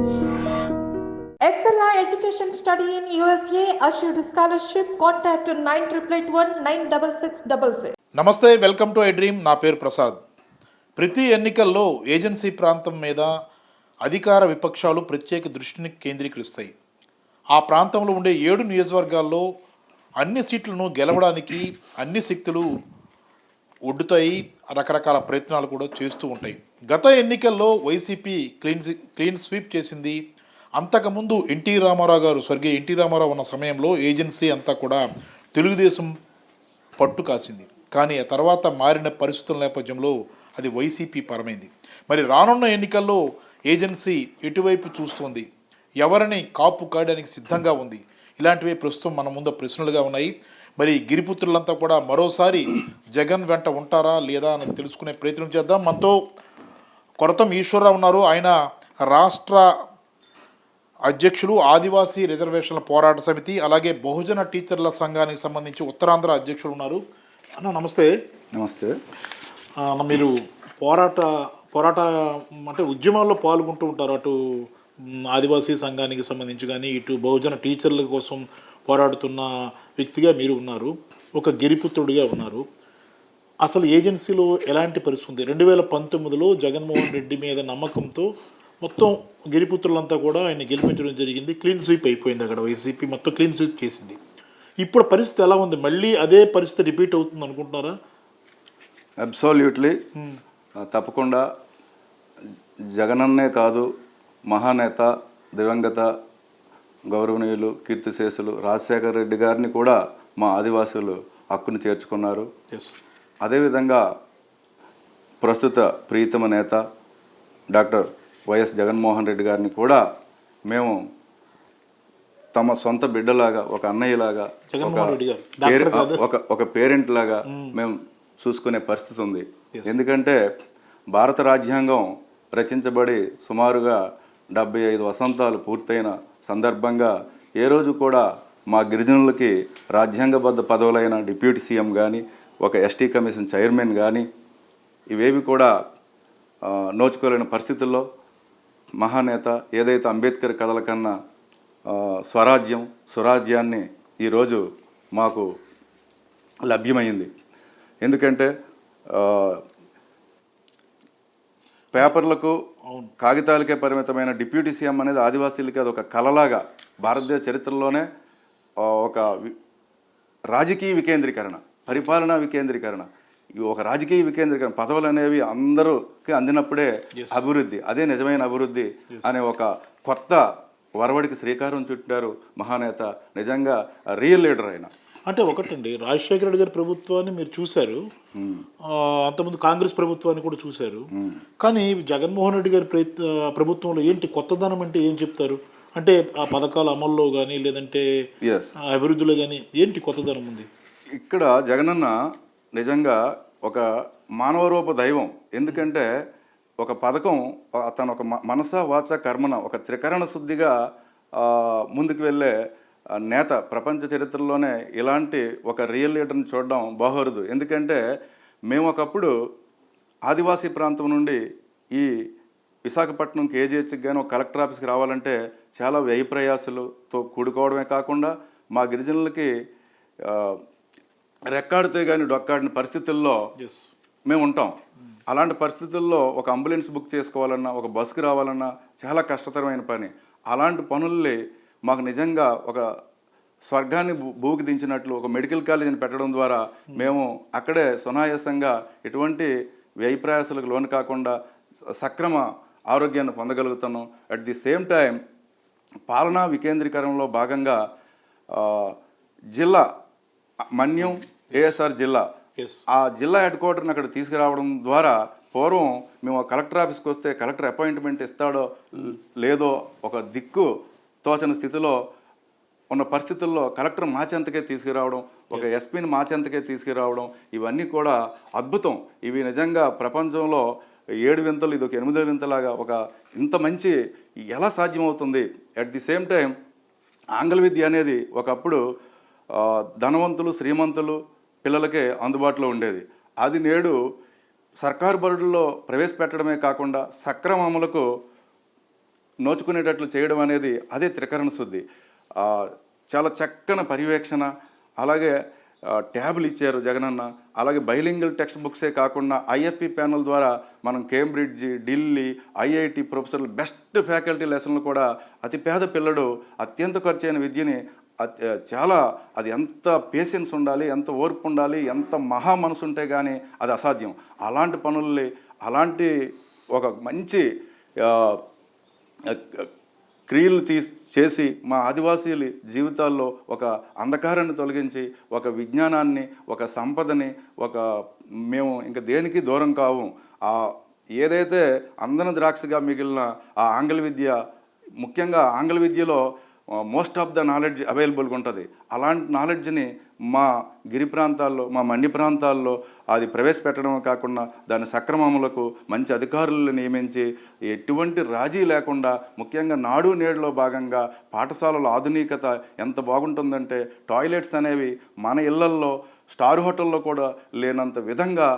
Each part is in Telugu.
Excella Education Study in USA assured scholarship. Contact 9881 నమస్తే, వెల్కమ్ టు ఐ డ్రీమ్. నా పేరు ప్రసాద్. ప్రతి ఎన్నికల్లో ఏజెన్సీ ప్రాంతం మీద అధికార విపక్షాలు ప్రత్యేక దృష్టిని కేంద్రీకరిస్తాయి. ఆ ప్రాంతంలో ఉండే 7 నియోజకవర్గాల్లో అన్ని సీట్లను గెలవడానికి అన్ని శక్తులు ఒడ్డుతాయి, రకరకాల ప్రయత్నాలు కూడా చేస్తూ ఉంటాయి. గత ఎన్నికల్లో వైసీపీ క్లీన్ స్వీప్ చేసింది. అంతకుముందు స్వర్గీయ ఎన్టీ రామారావు ఉన్న సమయంలో ఏజెన్సీ అంతా కూడా తెలుగుదేశం పట్టు కాసింది. కానీ ఆ తర్వాత మారిన పరిస్థితుల నేపథ్యంలో అది వైసీపీ పరమైంది. మరి రానున్న ఎన్నికల్లో ఏజెన్సీ ఎటువైపు చూస్తోంది, ఎవరిని కాపు కాయడానికి సిద్ధంగా ఉంది, ఇలాంటివే ప్రస్తుతం మన ముందు ప్రశ్నలుగా ఉన్నాయి. మరి గిరిపుత్రులంతా కూడా మరోసారి జగన్ వెంట ఉంటారా లేదా అని తెలుసుకునే ప్రయత్నం చేద్దాం. మనతో కొరతం ఈశ్వరరావు ఉన్నారు. ఆయన రాష్ట్ర అధ్యక్షులు, ఆదివాసీ రిజర్వేషన్ల పోరాట సమితి, అలాగే బహుజన టీచర్ల సంఘానికి సంబంధించి ఉత్తరాంధ్ర అధ్యక్షులు ఉన్నారు. అన్న నమస్తే. నమస్తే. మీరు పోరాట అంటే ఉద్యమాల్లో పాల్గొంటూ ఉంటారు. అటు ఆదివాసీ సంఘానికి సంబంధించి కానీ, ఇటు బహుజన టీచర్ల కోసం పోరాడుతున్న వ్యక్తిగా మీరు ఉన్నారు, ఒక గిరిపుత్రుడిగా ఉన్నారు. అసలు ఏజెన్సీలో ఎలాంటి పరిస్థితి ఉంది? 2019లో జగన్మోహన్ రెడ్డి మీద నమ్మకంతో మొత్తం గిరిపుత్రులంతా కూడా ఆయన గెలిపించడం జరిగింది. క్లీన్ స్వీప్ అయిపోయింది. అక్కడ వైసీపీ మొత్తం క్లీన్ స్వీప్ చేసింది. ఇప్పుడు పరిస్థితి ఎలా ఉంది? మళ్ళీ అదే పరిస్థితి రిపీట్ అవుతుంది అనుకుంటున్నారా? అబ్సల్యూట్లీ, తప్పకుండా. జగనన్నే కాదు, మహానేత, దివంగత గౌరవనీయులు, కీర్తిశేషులు రాజశేఖర రెడ్డి గారిని కూడా మా ఆదివాసులు హక్కును చేర్చుకున్నారు. అదేవిధంగా ప్రస్తుత ప్రీతమ నేత డాక్టర్ వైఎస్ జగన్మోహన్ రెడ్డి గారిని కూడా మేము తమ సొంత బిడ్డలాగా, ఒక అన్నయ్యలాగా, ఒక పేరెంట్ లాగా మేము చూసుకునే పరిస్థితి ఉంది. ఎందుకంటే భారత రాజ్యాంగం రచించబడి సుమారుగా 75 వసంతాలు పూర్తయిన సందర్భంగా ఏ రోజు కూడా మా గిరిజనులకి రాజ్యాంగబద్ధ పదవులైన డిప్యూటీ సీఎం కానీ, ఒక ఎస్టీ కమిషన్ చైర్మన్ కానీ ఇవేవి కూడా నోచుకోలేని పరిస్థితుల్లో మహానేత ఏదైతే అంబేద్కర్ కథల కన్నా స్వరాజ్యాన్ని ఈరోజు మాకు లభ్యమైంది. ఎందుకంటే పేపర్లకు, కాగితాలకే పరిమితమైన డిప్యూటీ సీఎం అనేది ఆదివాసీలకి అది ఒక కళలాగా భారతదేశ చరిత్రలోనే ఒక రాజకీయ వికేంద్రీకరణ, పరిపాలనా వికేంద్రీకరణ, ఒక రాజకీయ వికేంద్రీకరణ, పదవులు అనేవి అందరికి అందినప్పుడే అభివృద్ధి, అదే నిజమైన అభివృద్ధి అనే ఒక కొత్త వరవడికి శ్రీకారం చుట్టారు మహానేత. నిజంగా రియల్ లీడర్ ఆయన. అంటే ఒకటండి, రాజశేఖర రెడ్డి గారి ప్రభుత్వాన్ని మీరు చూశారు, అంతకుముందు కాంగ్రెస్ ప్రభుత్వాన్ని కూడా చూశారు. కానీ జగన్మోహన్ రెడ్డి గారి ప్రభుత్వంలో ఏంటి కొత్తదనం అంటే ఏం చెప్తారు? అంటే ఆ పథకాల అమల్లో కానీ, లేదంటే అభివృద్ధిలో కానీ ఏంటి కొత్తదనం ఉంది? ఇక్కడ జగనన్న నిజంగా ఒక మానవ రూప దైవం. ఎందుకంటే ఒక పథకం తన ఒక మనస వాచ కర్మన ఒక త్రికరణ శుద్ధిగా ముందుకు వెళ్ళే నేత. ప్రపంచ చరిత్రలోనే ఇలాంటి ఒక రియల్ లీడర్ని చూడడం బహురుదు. ఎందుకంటే మేము ఒకప్పుడు ఆదివాసీ ప్రాంతం నుండి ఈ విశాఖపట్నం కేజీహెచ్కి కానీ ఒక కలెక్టర్ ఆఫీస్కి రావాలంటే చాలా వ్యయ ప్రయాసాలతో కూడుకోవడమే కాకుండా మా గిరిజనులకి రెక్కాడితే కానీ డొక్కాడిన పరిస్థితుల్లో మేము ఉంటాం. అలాంటి పరిస్థితుల్లో ఒక అంబులెన్స్ బుక్ చేసుకోవాలన్నా, ఒక బస్సుకి రావాలన్నా చాలా కష్టతరమైన పని. అలాంటి పనుల్ని మాకు నిజంగా ఒక స్వర్గాన్ని భూకి దించినట్లు ఒక మెడికల్ కాలేజీని పెట్టడం ద్వారా మేము అక్కడే సునాయాసంగా ఎటువంటి వ్యయ ప్రయాసాలకు లోను కాకుండా సక్రమ ఆరోగ్యాన్ని పొందగలుగుతున్నాం. అట్ ది సేమ్ టైం పాలనా వికేంద్రీకరణలో భాగంగా జిల్లా మన్యం ఏఎస్ఆర్ జిల్లా, ఆ జిల్లా హెడ్ క్వార్టర్ని అక్కడ తీసుకురావడం ద్వారా పూర్వం మేము కలెక్టర్ ఆఫీస్కి వస్తే కలెక్టర్ అపాయింట్మెంట్ ఇస్తాడో లేదో ఒక దిక్కు తోచని స్థితిలో ఉన్న పరిస్థితుల్లో కలెక్టర్ మా చెంతకే తీసుకురావడం, ఒక ఎస్పీని మా చెంతకే తీసుకురావడం, ఇవన్నీ కూడా అద్భుతం. ఇవి నిజంగా ప్రపంచంలో 7 వింతలు, ఇది ఒక 8వ వింతలాగా ఒక ఇంత మంచి ఎలా సాధ్యమవుతుంది? అట్ ది సేమ్ టైం ఆంగ్ల విద్య అనేది ఒకప్పుడు ధనవంతులు, శ్రీమంతులు పిల్లలకే అందుబాటులో ఉండేది. అది నేడు సర్కారు బడుల్లో ప్రవేశపెట్టడమే కాకుండా సక్రమ అమలుకు నోచుకునేటట్లు చేయడం అనేది అదే త్రికరణ శుద్ధి. చాలా చక్కని పర్యవేక్షణ, అలాగే ట్యాబ్లు ఇచ్చారు జగనన్న. అలాగే బైలింగల్ టెక్స్ట్ బుక్సే కాకుండా ఐఎఫ్పి ప్యానల్ ద్వారా మనం కేంబ్రిడ్జ్, ఢిల్లీ, ఐఐటి ప్రొఫెసర్లు బెస్ట్ ఫ్యాకల్టీ లెసన్లు కూడా అతి పేద పిల్లడు అత్యంత ఖర్చైన విద్యని చాలా అది ఎంత పేషెన్స్ ఉండాలి, ఎంత ఓర్పు ఉండాలి, ఎంత మహా మనసు ఉంటే కానీ అది అసాధ్యం. అలాంటి పనుల్ని, అలాంటి ఒక మంచి క్రియలు చేసి మా ఆదివాసీల జీవితాల్లో ఒక అంధకారాన్ని తొలగించి, ఒక విజ్ఞానాన్ని, ఒక సంపదని, మేము ఇంకా దేనికి దూరం కావు. ఏదైతే అందని ద్రాక్షగా మిగిలిన ఆ ఆంగ్ల విద్య, ముఖ్యంగా ఆంగ్ల విద్యలో మోస్ట్ ఆఫ్ ద నాలెడ్జ్ అవైలబుల్గా ఉంటుంది. అలాంటి నాలెడ్జ్ని మా గిరి ప్రాంతాల్లో, మా మండి ప్రాంతాల్లో అది ప్రవేశపెట్టడమే కాకుండా దాని సక్రమములకు మంచి అధికారులను నియమించి ఎటువంటి రాజీ లేకుండా, ముఖ్యంగా నాడు నేడులో భాగంగా పాఠశాలల ఆధునికత ఎంత బాగుంటుందంటే టాయిలెట్స్ అనేవి మన ఇళ్లల్లో, స్టార్ హోటల్లో కూడా లేనంత విధంగా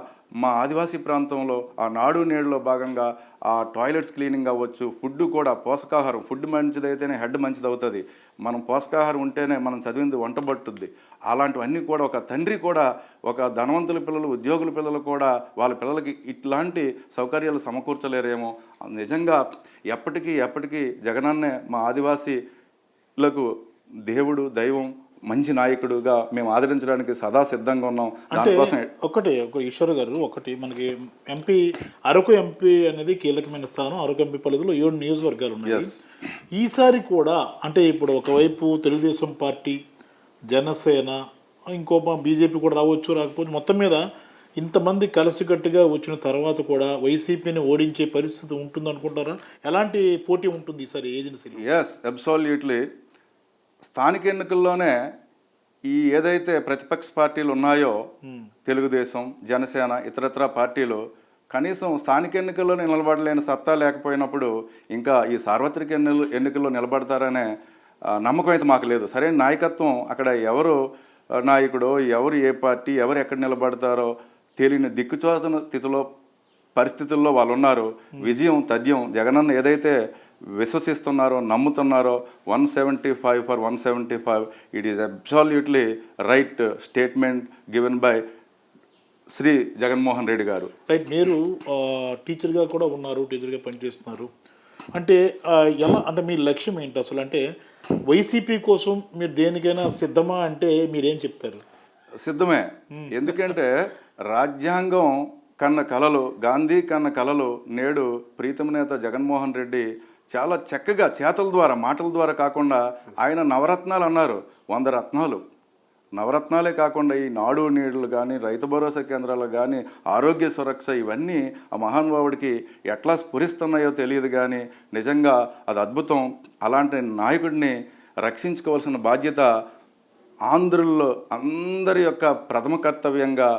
మా ఆదివాసీ ప్రాంతంలో ఆ నాడు నేడులో భాగంగా ఆ టాయిలెట్స్ క్లీనింగ్ అవ్వచ్చు. ఫుడ్ కూడా పోషకాహారం, ఫుడ్ మంచిదైతేనే హెడ్ మంచిది అవుతుంది. మనం పోషకాహారం ఉంటేనే మనం చదివింది వంట పట్టుద్ది. అలాంటివన్నీ కూడా ఒక తండ్రి కూడా, ఒక ధనవంతుల పిల్లలు, ఉద్యోగుల పిల్లలు కూడా వాళ్ళ పిల్లలకి ఇట్లాంటి సౌకర్యాలు సమకూర్చలేరేమో. నిజంగా ఎప్పటికీ జగనన్నే మా ఆదివాసీలకు దేవుడు, దైవం, మంచి నాయకుడుగా మేము ఆదరించడానికి సదా సిద్ధంగా ఉన్నాం. దానికోసం ఒక ఈశ్వర్ గారు, మనకి ఎంపీ అరకు ఎంపీ అనేది కీలకమైన స్థానం. అరకు ఎంపీ పరిధిలో 7 నియోజకవర్గాలు ఉన్నాయి. ఈసారి కూడా అంటే ఇప్పుడు ఒకవైపు తెలుగుదేశం పార్టీ, జనసేన, ఇంకో బీజేపీ కూడా రావచ్చు, రాకపోతే మొత్తం మీద ఇంతమంది కలిసికట్టుగా వచ్చిన తర్వాత కూడా వైసీపీని ఓడించే పరిస్థితి ఉంటుంది అనుకుంటారా? ఎలాంటి పోటీ ఉంటుంది ఈసారి ఏజెన్సీ? అబ్సల్యూట్లీ. స్థానిక ఎన్నికల్లోనే ఏదైతే ప్రతిపక్ష పార్టీలు ఉన్నాయో, తెలుగుదేశం, జనసేన, ఇతరత్ర పార్టీలు కనీసం స్థానిక ఎన్నికల్లో నిలబడలేని సత్తా లేకపోయినప్పుడు ఇంకా ఈ సార్వత్రిక ఎన్నికల్లో నిలబడతారనే నమ్మకం అయితే మాకు లేదు. సరైన నాయకత్వం అక్కడ ఎవరు నాయకుడో, ఎవరు ఏ పార్టీ, ఎవరు ఎక్కడ నిలబడతారో తెలియని దిక్కుచోతన పరిస్థితుల్లో వాళ్ళు ఉన్నారు. విజయం తథ్యం. జగనన్న ఏదైతే విశ్వసిస్తున్నారో, నమ్ముతున్నారో 175 for 175, it is absolutely right statement given by Shri Jaganmohan Reddy గారు. రైట్. మీరు టీచర్గా కూడా ఉన్నారు, టీచర్గా పనిచేస్తున్నారు. అంటే ఎలా, అంటే మీ లక్ష్యం ఏంటి అసలు? అంటే వైసీపీ కోసం మీరు దేనికైనా సిద్ధమా అంటే మీరేం చెప్తారు? సిద్ధమే. ఎందుకంటే రాజ్యాంగం కన్న కలలు, గాంధీ కన్న కలలు నేడు ప్రీతమ నేత జగన్మోహన్ రెడ్డి చాలా చక్కగా చేతల ద్వారా, మాటల ద్వారా కాకుండా ఆయన నవరత్నాలు అన్నారు. 100 రత్నాలు. నవరత్నాలే కాకుండా ఈ నాడు నీళ్లు కానీ, రైతు భరోసా కేంద్రాలు కానీ, ఆరోగ్య సురక్ష, ఇవన్నీ ఆ మహానుభావుడికి ఎట్లా స్ఫురిస్తున్నాయో తెలియదు కానీ నిజంగా అది అద్భుతం. అలాంటి నాయకుడిని రక్షించుకోవాల్సిన బాధ్యత ఆంధ్రుల్లో అందరి యొక్క ప్రథమ కర్తవ్యంగా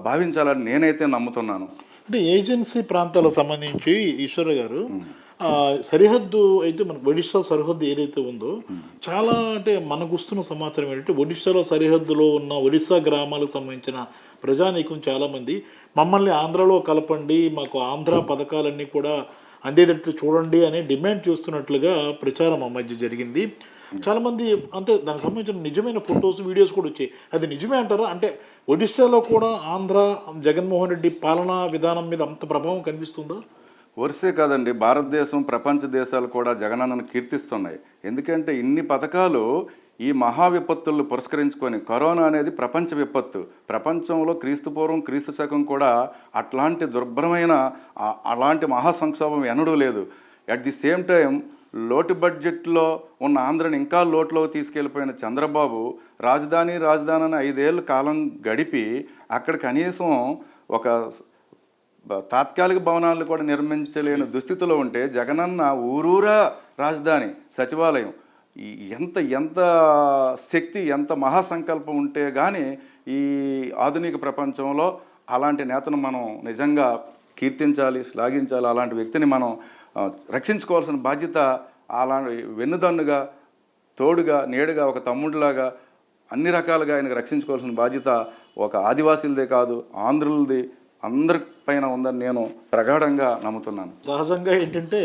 భావించాలని నేనైతే నమ్ముతున్నాను. అంటే ఏజెన్సీ ప్రాంతాలకు సంబంధించి ఈశ్వర గారు, సరిహద్దు అయితే మనకు ఒడిశా సరిహద్దు ఏదైతే ఉందో, చాలా అంటే మనకు వస్తున్న సమాచారం ఏంటంటే ఒడిశాలో సరిహద్దులో ఉన్న ఒడిశా గ్రామాలకు సంబంధించిన ప్రజానీకం చాలామంది మమ్మల్ని ఆంధ్రలో కలపండి, మాకు ఆంధ్ర పథకాలన్నీ కూడా అందేటట్లు చూడండి అని డిమాండ్ చేస్తున్నట్లుగా ప్రచారం ఆ మధ్య జరిగింది. చాలామంది అంటే దానికి సంబంధించిన నిజమైన ఫొటోస్, వీడియోస్ కూడా వచ్చాయి. అది నిజమే అంటారా? అంటే ఒడిశాలో కూడా ఆంధ్ర జగన్మోహన్ రెడ్డి పాలనా విధానం మీద అంత ప్రభావం కనిపిస్తుందా? వరుసే కాదండి, భారతదేశం, ప్రపంచ దేశాలు కూడా జగనన్నను కీర్తిస్తున్నాయి. ఎందుకంటే ఇన్ని పథకాలు ఈ మహా విపత్తులను పురస్కరించుకొని, కరోనా అనేది ప్రపంచ విపత్తు. ప్రపంచంలో క్రీస్తుపూర్వం, క్రీస్తు శకం కూడా అట్లాంటి దుర్భరమైన అలాంటి మహా సంక్షోభం ఎన్నడూ లేదు. అట్ ది సేమ్ టైం లోటు బడ్జెట్లో ఉన్న ఆంధ్రని ఇంకా లోటులోకి తీసుకెళ్ళిపోయిన చంద్రబాబు రాజధాని అని 5 ఏళ్ళ కాలం గడిపి అక్కడ కనీసం ఒక తాత్కాలిక భవనాలు కూడా నిర్మించలేని దుస్థితిలో ఉంటే జగనన్న ఊరూరా రాజధాని, సచివాలయం, ఎంత శక్తి, ఎంత మహాసంకల్పం ఉంటే కానీ ఈ ఆధునిక ప్రపంచంలో అలాంటి నేతను మనం నిజంగా కీర్తించాలి, శ్లాఘించాలి. అలాంటి వ్యక్తిని మనం రక్షించుకోవాల్సిన బాధ్యత, అలాంటి వెన్నుదన్నుగా, తోడుగా, నీడగా, ఒక తమ్ముడిలాగా అన్ని రకాలుగా ఆయనకు రక్షించుకోవాల్సిన బాధ్యత ఒక ఆదివాసీలదే కాదు, ఆంధ్రులది, అందరి పైన ఉందని నేను ప్రగాఢంగా నమ్ముతున్నాను. సహజంగా ఏంటంటే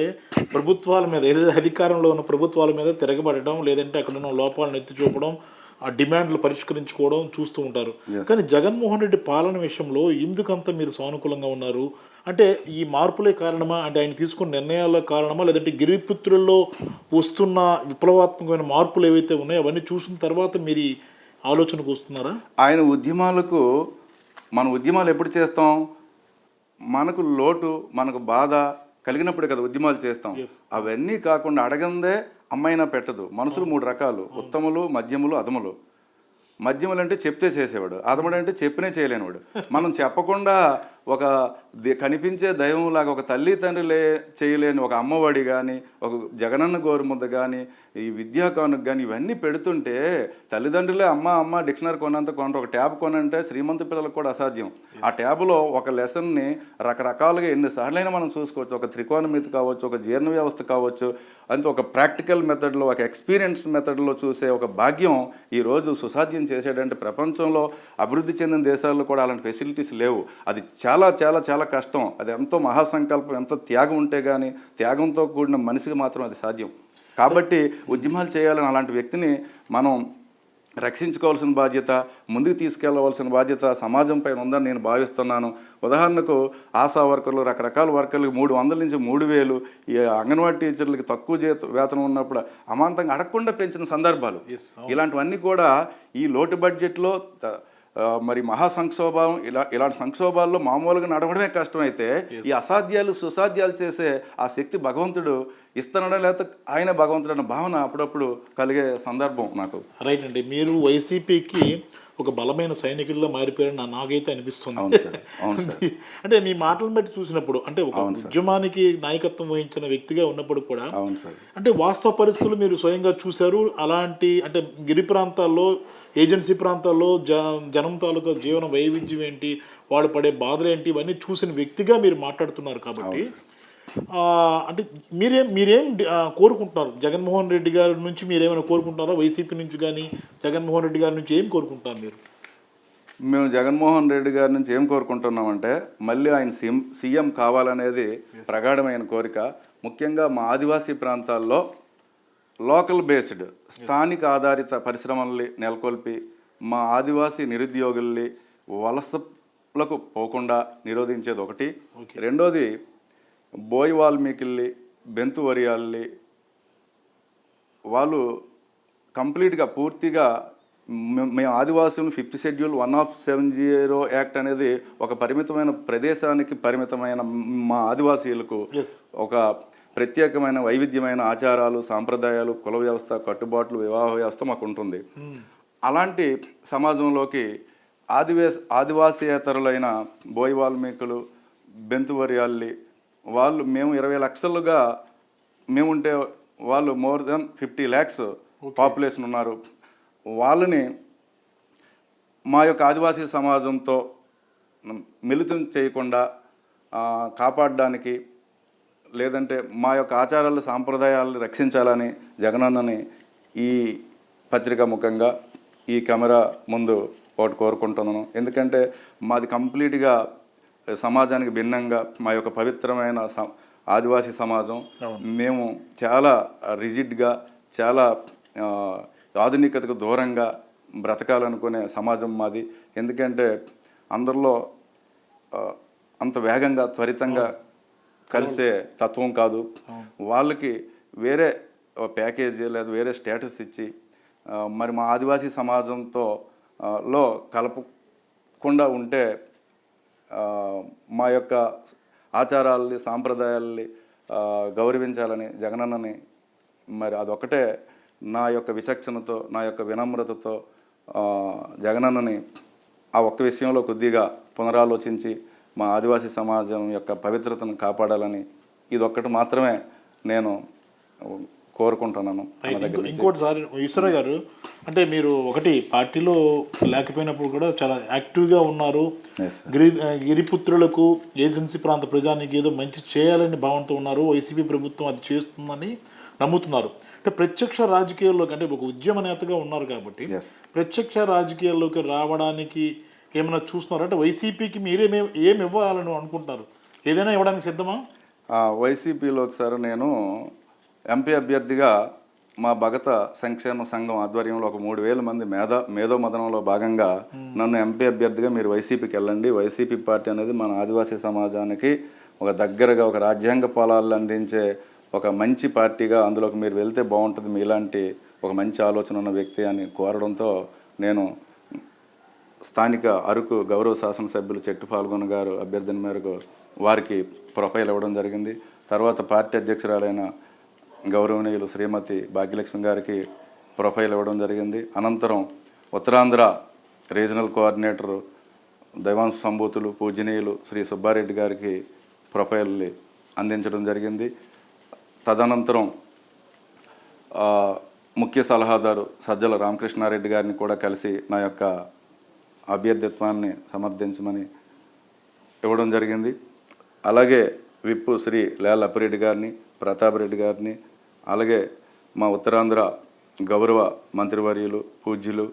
ప్రభుత్వాల మీద ఏదైతే అధికారంలో ఉన్న ప్రభుత్వాల మీద తిరగబడడం, లేదంటే అక్కడ ఉన్న లోపాలను ఎత్తి చూపడం, ఆ డిమాండ్లు పరిష్కరించుకోవడం చూస్తూ ఉంటారు. కానీ జగన్మోహన్ రెడ్డి పాలన విషయంలో ఎందుకంత మీరు సానుకూలంగా ఉన్నారు? అంటే ఈ మార్పులే కారణమా? అంటే ఆయన తీసుకున్న నిర్ణయాల కారణమా? లేదంటే గిరిపుత్రుల్లో వస్తున్న విప్లవాత్మకమైన మార్పులు ఏవైతే ఉన్నాయో అవన్నీ చూసిన తర్వాత మీరు ఈ ఆలోచనకు వస్తున్నారా? ఆయన ఉద్యమాలకు మన ఉద్యమాలు ఎప్పుడు చేస్తాం? మనకు లోటు, మనకు బాధ కలిగినప్పుడే కదా ఉద్యమాలు చేస్తాం. అవన్నీ కాకుండా అడగందే అమ్మైనా పెట్టదు. మనుషులు 3 రకాలు: ఉత్తములు, మధ్యములు, అధములు. మధ్యములు అంటే చెప్తే చేసేవాడు, అధముడు అంటే చెప్పినే చేయలేనివాడు. మనం చెప్పకుండా ఒక కనిపించే దైవంలాగా ఒక తల్లి తండ్రి చేయలేని ఒక అమ్మఒడి కానీ, ఒక జగనన్న గోరుముద్ద కానీ, ఈ విద్యా కానుక కానీ ఇవన్నీ పెడుతుంటే తల్లిదండ్రులే అమ్మ డిక్షనరీ కొనంత కొనరు, ఒక ట్యాబ్ కొనంటే శ్రీమంత పిల్లలకు కూడా అసాధ్యం. ఆ ట్యాబ్లో ఒక లెసన్ని రకరకాలుగా ఎన్నిసార్లైనా మనం చూసుకోవచ్చు. ఒక త్రికోణమితి కావచ్చు, ఒక జీర్ణ వ్యవస్థ కావచ్చు, అంతే ఒక ప్రాక్టికల్ మెథడ్లో, ఒక ఎక్స్పీరియన్స్ మెథడ్లో చూసే ఒక భాగ్యం ఈరోజు సుసాధ్యం చేసేటంటే ప్రపంచంలో అభివృద్ధి చెందిన దేశాల్లో కూడా అలాంటి ఫెసిలిటీస్ లేవు. అది చాలా చాలా చాలా కష్టం. అది ఎంతో మహాసంకల్పం, ఎంతో త్యాగం ఉంటే కానీ, త్యాగంతో కూడిన మనిషికి మాత్రం అది సాధ్యం. కాబట్టి ఉద్యమాలు చేయాలని అలాంటి వ్యక్తిని మనం రక్షించుకోవాల్సిన బాధ్యత, ముందుకు తీసుకెళ్లవలసిన బాధ్యత సమాజం పైన ఉందని నేను భావిస్తున్నాను. ఉదాహరణకు ఆశా వర్కర్లు, రకరకాల వర్కర్లకు 300 నుంచి 3000, ఈ అంగన్వాడీ టీచర్లకి తక్కువ వేతనం ఉన్నప్పుడు అమాంతంగా అడగకుండా పెంచిన సందర్భాలు. ఇలాంటివన్నీ కూడా ఈ లోటు బడ్జెట్లో మరి మహా సంక్షోభం, ఇలాంటి సంక్షోభాల్లో మామూలుగా నడవడమే కష్టమైతే ఈ అసాధ్యాలు సుసాధ్యాలు చేసే ఆ శక్తి భగవంతుడు ఇస్తున్నాడా, లేకపోతే ఆయన భగవంతుడు అన్న భావన అప్పుడప్పుడు కలిగే సందర్భం నాకు. రైట్ అండి. మీరు వైసీపీకి ఒక బలమైన సైనికుల్లో మారిపోయారని నాకైతే అనిపిస్తుంది. అంటే మీ మాటలను బట్టి చూసినప్పుడు, అంటే ఒక ఉద్యమానికి నాయకత్వం వహించిన వ్యక్తిగా ఉన్నప్పుడు కూడా, అంటే వాస్తవ పరిస్థితులు మీరు స్వయంగా చూశారు. అలాంటి అంటే గిరి ప్రాంతాల్లో, ఏజెన్సీ ప్రాంతాల్లో జనం తాలూకా జీవన వైవిధ్యం ఏంటి, వాళ్ళు పడే బాధలు ఏంటి, ఇవన్నీ చూసిన వ్యక్తిగా మీరు మాట్లాడుతున్నారు. కాబట్టి అంటే మీరేం కోరుకుంటున్నారు? జగన్మోహన్ రెడ్డి గారి నుంచి మీరేమైనా కోరుకుంటున్నారా? వైసీపీ నుంచి కానీ జగన్మోహన్ రెడ్డి గారి నుంచి ఏం కోరుకుంటున్నారు మీరు? మేము జగన్మోహన్ రెడ్డి గారి నుంచి ఏం కోరుకుంటున్నామంటే మళ్ళీ ఆయన సీఎం కావాలనేది ప్రగాఢమైన కోరిక. ముఖ్యంగా మా ఆదివాసీ ప్రాంతాల్లో లోకల్ బేస్డ్, స్థానిక ఆధారిత పరిశ్రమల్ని నెలకొల్పి మా ఆదివాసీ నిరుద్యోగుల్ని వలసలకు పోకుండా నిరోధించేది ఒకటి. రెండోది బోయ్ వాల్మీకిల్ని, బెంతు వరియాల్ని వాళ్ళు కంప్లీట్గా పూర్తిగా మేము ఆదివాసులను 5th షెడ్యూల్ 170 యాక్ట్ అనేది ఒక పరిమితమైన ప్రదేశానికి పరిమితమైన మా ఆదివాసీలకు ఒక ప్రత్యేకమైన వైవిధ్యమైన ఆచారాలు, సాంప్రదాయాలు, కుల వ్యవస్థ, కట్టుబాట్లు, వివాహ వ్యవస్థ మాకు ఉంటుంది. అలాంటి సమాజంలోకి ఆదివాసేతరులైన బోయ్ వాల్మీకులు, బెంతువర్యాల్ని వాళ్ళు మేము 20 లక్షలుగా మేముంటే వాళ్ళు మోర్ దెన్ 50 lakhs పాపులేషన్ ఉన్నారు. వాళ్ళని మా యొక్క ఆదివాసీ సమాజంతో మిళితం చేయకుండా కాపాడడానికి, లేదంటే మా యొక్క ఆచారాలు సాంప్రదాయాలను రక్షించాలని జగనన్నని ఈ పత్రిక ముఖంగా ఈ కెమెరా ముందు ఒకటి కోరుకుంటున్నాను. ఎందుకంటే మాది కంప్లీట్గా సమాజానికి భిన్నంగా మా యొక్క పవిత్రమైన ఆదివాసీ సమాజం. మేము చాలా రిజిడ్గా, చాలా ఆధునికతకు దూరంగా బ్రతకాలనుకునే సమాజం మాది. ఎందుకంటే అందరిలో అంత వేగంగా త్వరితంగా కలిసే తత్వం కాదు. వాళ్ళకి వేరే ప్యాకేజీ లేదా వేరే స్టేటస్ ఇచ్చి మరి మా ఆదివాసీ సమాజంతో లో కలపకుండా ఉంటే మా యొక్క ఆచారాలని, సాంప్రదాయాలని గౌరవించాలని జగనన్నని మరి అదొక్కటే నా యొక్క విచక్షణతో, నా యొక్క వినమ్రతతో జగనన్నని ఆ ఒక్క విషయంలో కొద్దిగా పునరాలోచించి మా ఆదివాసీ సమాజం యొక్క పవిత్రతను కాపాడాలని ఇదొక్కటి మాత్రమే నేను కోరుకుంటున్నాను. ఇంకోటి సార్ ఈశ్వర గారు, అంటే మీరు ఒకటి పార్టీలో లేకపోయినప్పుడు కూడా చాలా యాక్టివ్గా ఉన్నారు. గిరిపుత్రులకు, ఏజెన్సీ ప్రాంత ప్రజానికి ఏదో మంచి చేయాలని భావనతో ఉన్నారు. వైసీపీ ప్రభుత్వం అది చేస్తుందని నమ్ముతున్నారు. అంటే ప్రత్యక్ష రాజకీయాల్లోకి, అంటే ఒక ఉద్యమ నేతగా ఉన్నారు కాబట్టి ప్రత్యక్ష రాజకీయాల్లోకి రావడానికి ఏమైనా చూస్తున్నారు అంటే వైసీపీకి మీరేమే ఏమి ఇవ్వాలని అనుకుంటున్నారు? ఏదైనా ఇవ్వడానికి సిద్ధమా? వైసీపీలో ఒకసారి నేను ఎంపీ అభ్యర్థిగా మా భగత సంక్షేమ సంఘం ఆధ్వర్యంలో ఒక 3,000 మంది మేధో మదనంలో భాగంగా నన్ను ఎంపీ అభ్యర్థిగా మీరు వైసీపీకి వెళ్ళండి, వైసీపీ పార్టీ అనేది మన ఆదివాసీ సమాజానికి ఒక దగ్గరగా ఒక రాజ్యాంగ పొలాలు అందించే ఒక మంచి పార్టీగా అందులోకి మీరు వెళ్తే బాగుంటుంది, మీలాంటి ఒక మంచి ఆలోచన ఉన్న వ్యక్తి అని కోరడంతో నేను స్థానిక అరకు గౌరవ శాసనసభ్యులు చెట్టు పాల్గొన గారు అభ్యర్థన మేరకు వారికి ప్రొఫైల్ ఇవ్వడం జరిగింది. తర్వాత పార్టీ అధ్యక్షురాలైన గౌరవనీయులు శ్రీమతి భాగ్యలక్ష్మి గారికి ప్రొఫైల్ ఇవ్వడం జరిగింది. అనంతరం ఉత్తరాంధ్ర రీజనల్ కోఆర్డినేటర్ దైవాంశ సంభూతులు పూజనీయులు శ్రీ సుబ్బారెడ్డి గారికి ప్రొఫైల్ అందించడం జరిగింది. తదనంతరం ముఖ్య సలహాదారు సజ్జల రామకృష్ణారెడ్డి గారిని కూడా కలిసి నా యొక్క అభ్యర్థిత్వాన్ని సమర్థించమని ఇవ్వడం జరిగింది. అలాగే విప్పు శ్రీ లేల అప్పిరెడ్డి గారిని, ప్రతాప్ రెడ్డి గారిని, అలాగే మా ఉత్తరాంధ్ర గౌరవ మంత్రివర్యులు పూజ్యులు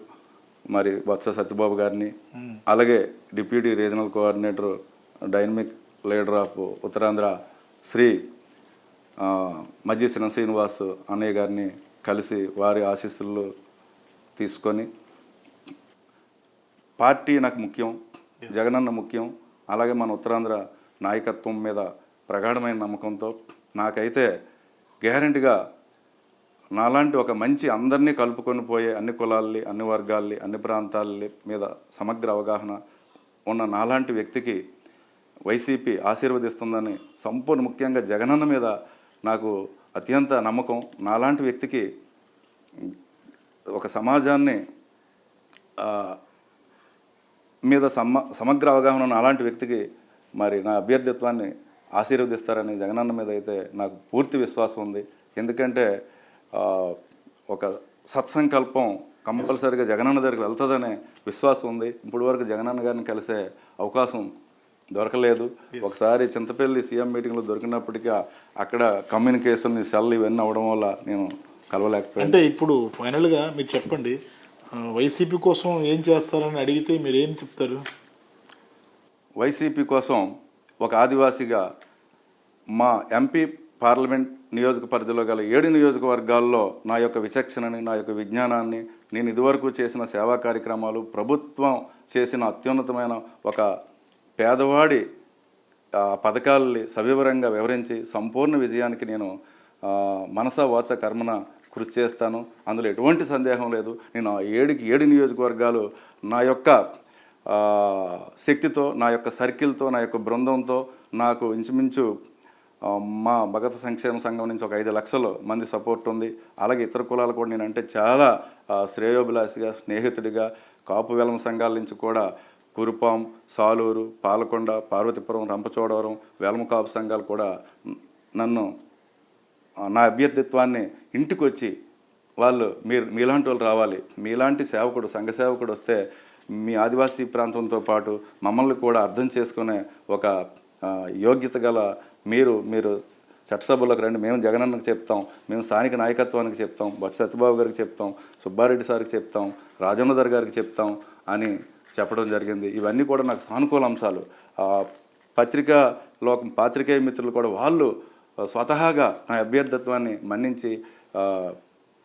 మరి వత్స సత్యబాబు గారిని, అలాగే deputy regional coordinator dynamic leader of Uttarandhra Shri Majji Srinivas అన్నయ్య గారిని కలిసి వారి ఆశీస్సులు తీసుకొని పార్టీ నాకు ముఖ్యం, జగనన్న ముఖ్యం, అలాగే మన ఉత్తరాంధ్ర నాయకత్వం మీద ప్రగాఢమైన నమ్మకంతో నాకైతే గ్యారెంటీగా నాలాంటి ఒక మంచి అందరినీ కలుపుకొని పోయే అన్ని కులాల్ని, అన్ని వర్గాల్ని, అన్ని ప్రాంతాల మీద సమగ్ర అవగాహన ఉన్న నాలాంటి వ్యక్తికి వైసీపీ ఆశీర్వదిస్తుందని సంపూర్ణ ముఖ్యంగా జగనన్న మీద నాకు అత్యంత నమ్మకం. నాలాంటి వ్యక్తికి ఒక సమాజాన్ని మీద సమగ్ర అవగాహన ఉన్న అలాంటి వ్యక్తికి మరి నా అభ్యర్థిత్వాన్ని ఆశీర్వదిస్తారని జగనన్న మీద అయితే నాకు పూర్తి విశ్వాసం ఉంది. ఎందుకంటే ఒక సత్సంకల్పం కంపల్సరీగా జగనన్న దగ్గరికి వెళ్తుందనే విశ్వాసం ఉంది. ఇప్పుడు వరకు జగనన్న గారిని కలిసే అవకాశం దొరకలేదు. ఒకసారి చింతపల్లి సీఎం మీటింగ్లో దొరికినప్పటికీ అక్కడ కమ్యూనికేషన్ సెల్ ఇవన్నీ అవ్వడం వల్ల నేను కలవలేకపోయాను. అంటే ఇప్పుడు ఫైనల్గా మీరు చెప్పండి, వైసీపీ కోసం ఏం చేస్తారని అడిగితే మీరు ఏం చెప్తారు? వైసీపీ కోసం ఒక ఆదివాసిగా మా ఎంపీ పార్లమెంట్ నియోజక పరిధిలో గల 7 నియోజకవర్గాల్లో నా యొక్క విచక్షణని, నా యొక్క విజ్ఞానాన్ని, నేను ఇదివరకు చేసిన సేవా కార్యక్రమాలు, ప్రభుత్వం చేసిన అత్యున్నతమైన ఒక పేదవాడి పథకాలని సవివరంగా వివరించి సంపూర్ణ విజయానికి నేను మనసా వాచ కర్మన కృషి చేస్తాను. అందులో ఎటువంటి సందేహం లేదు. నేను 7 నియోజకవర్గాలు నా యొక్క శక్తితో, నా యొక్క సర్కిల్తో, నా యొక్క బృందంతో నాకు ఇంచుమించు మా భగత సంక్షేమ సంఘం నుంచి ఒక 5 లక్షల మంది సపోర్ట్ ఉంది. అలాగే ఇతర కులాలు కూడా నేనంటే చాలా శ్రేయోభిలాషిగా, స్నేహితుడిగా, కాపు వెలమ సంఘాల నుంచి కూడా కురుపాం, సాలూరు, పాలకొండ, పార్వతీపురం, రంపచోడవరం వెలమ కాపు సంఘాలు కూడా నన్ను నా అభ్యర్థిత్వాన్ని ఇంటికి వచ్చి వాళ్ళు మీలాంటి వాళ్ళు రావాలి, మీలాంటి సేవకుడు, సంఘ సేవకుడు వస్తే మీ ఆదివాసీ ప్రాంతంతో పాటు మమ్మల్ని కూడా అర్థం చేసుకునే ఒక యోగ్యత గల మీరు చట్టసభలోకి రండి, మేము జగనన్నకు చెప్తాం, మేము స్థానిక నాయకత్వానికి చెప్తాం, బొత్స సత్యబాబు గారికి చెప్తాం, సుబ్బారెడ్డి సార్కి చెప్తాం, రాజన్నదర్ గారికి చెప్తాం అని చెప్పడం జరిగింది. ఇవన్నీ కూడా నాకు సానుకూల అంశాలు. పాత్రికేయ మిత్రులు కూడా వాళ్ళు స్వతహాగా నా అభ్యర్థిత్వాన్ని మన్నించి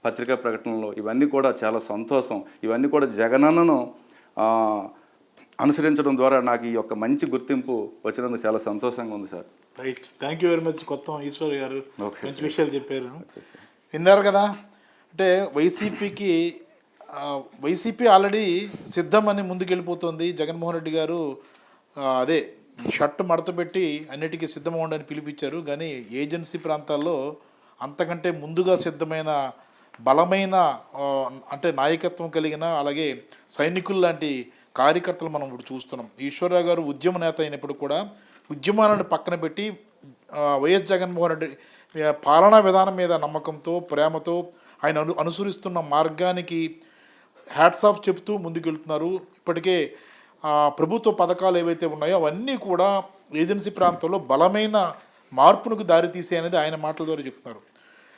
పత్రికా ప్రకటనలో ఇవన్నీ కూడా చాలా సంతోషం. ఇవన్నీ కూడా జగనన్నను అనుసరించడం ద్వారా నాకు ఈ యొక్క మంచి గుర్తింపు వచ్చినందుకు చాలా సంతోషంగా ఉంది sir. Right, thank you very much కొత్త ఈశ్వర్ గారు, మంచి విషయాలు చెప్పారు. విన్నారు కదా, అంటే వైసీపీ ఆల్రెడీ సిద్ధమని ముందుకెళ్ళిపోతుంది. జగన్మోహన్ రెడ్డి గారు అదే షర్ట్ మడతపెట్టి అన్నిటికీ సిద్ధమవ్వండి అని పిలిపించారు. కానీ ఏజెన్సీ ప్రాంతాల్లో అంతకంటే ముందుగా సిద్ధమైన బలమైన అంటే నాయకత్వం కలిగిన అలాగే సైనికులు లాంటి కార్యకర్తలు మనం ఇప్పుడు చూస్తున్నాం. ఈశ్వరరావు గారు ఉద్యమ నేత అయినప్పుడు కూడా ఉద్యమాలను పక్కన పెట్టి వైఎస్ జగన్మోహన్ రెడ్డి పాలనా విధానం మీద నమ్మకంతో, ప్రేమతో ఆయన అనుసరిస్తున్న మార్గానికి హ్యాట్స్ ఆఫ్ చెప్తూ ముందుకెళ్తున్నారు. ఇప్పటికే ప్రభుత్వ పథకాలు ఏవైతే ఉన్నాయో అవన్నీ కూడా ఏజెన్సీ ప్రాంతంలో బలమైన మార్పునకు దారితీసే అనేది ఆయన మాటల ద్వారా చెప్తున్నారు.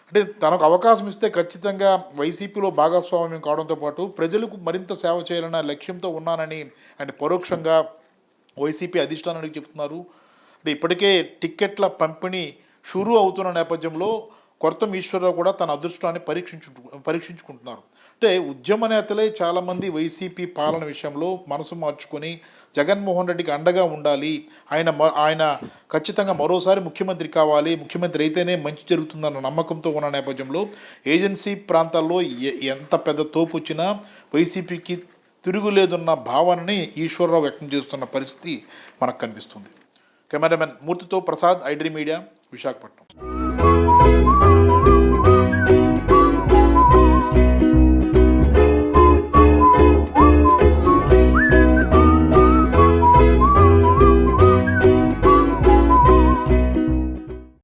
అంటే తనకు అవకాశం ఇస్తే ఖచ్చితంగా వైసీపీలో భాగస్వామ్యం కావడంతో పాటు ప్రజలకు మరింత సేవ చేయాలన్న లక్ష్యంతో ఉన్నానని ఆయన పరోక్షంగా వైసీపీ అధిష్టానానికి చెప్తున్నారు. అంటే ఇప్పటికే టిక్కెట్ల పంపిణీ షురూ అవుతున్న నేపథ్యంలో కొరతం ఈశ్వరరావు కూడా తన అదృష్టాన్ని పరీక్షించుకుంటున్నారు. అంటే ఉద్యమ నేతలే చాలామంది వైసీపీ పాలన విషయంలో మనసు మార్చుకొని జగన్మోహన్ రెడ్డికి అండగా ఉండాలి, ఆయన ఖచ్చితంగా మరోసారి ముఖ్యమంత్రి కావాలి, ముఖ్యమంత్రి అయితేనే మంచి జరుగుతుందన్న నమ్మకంతో ఉన్న నేపథ్యంలో ఏజెన్సీ ప్రాంతాల్లో ఎంత పెద్ద తోపు వచ్చినా వైసీపీకి తిరుగులేదన్న భావనని ఈశ్వరరావు వ్యక్తం చేస్తున్న పరిస్థితి మనకు కనిపిస్తుంది. కెమెరామెన్ మూర్తితో ప్రసాద్, ఐడ్రీ మీడియా, విశాఖపట్నం.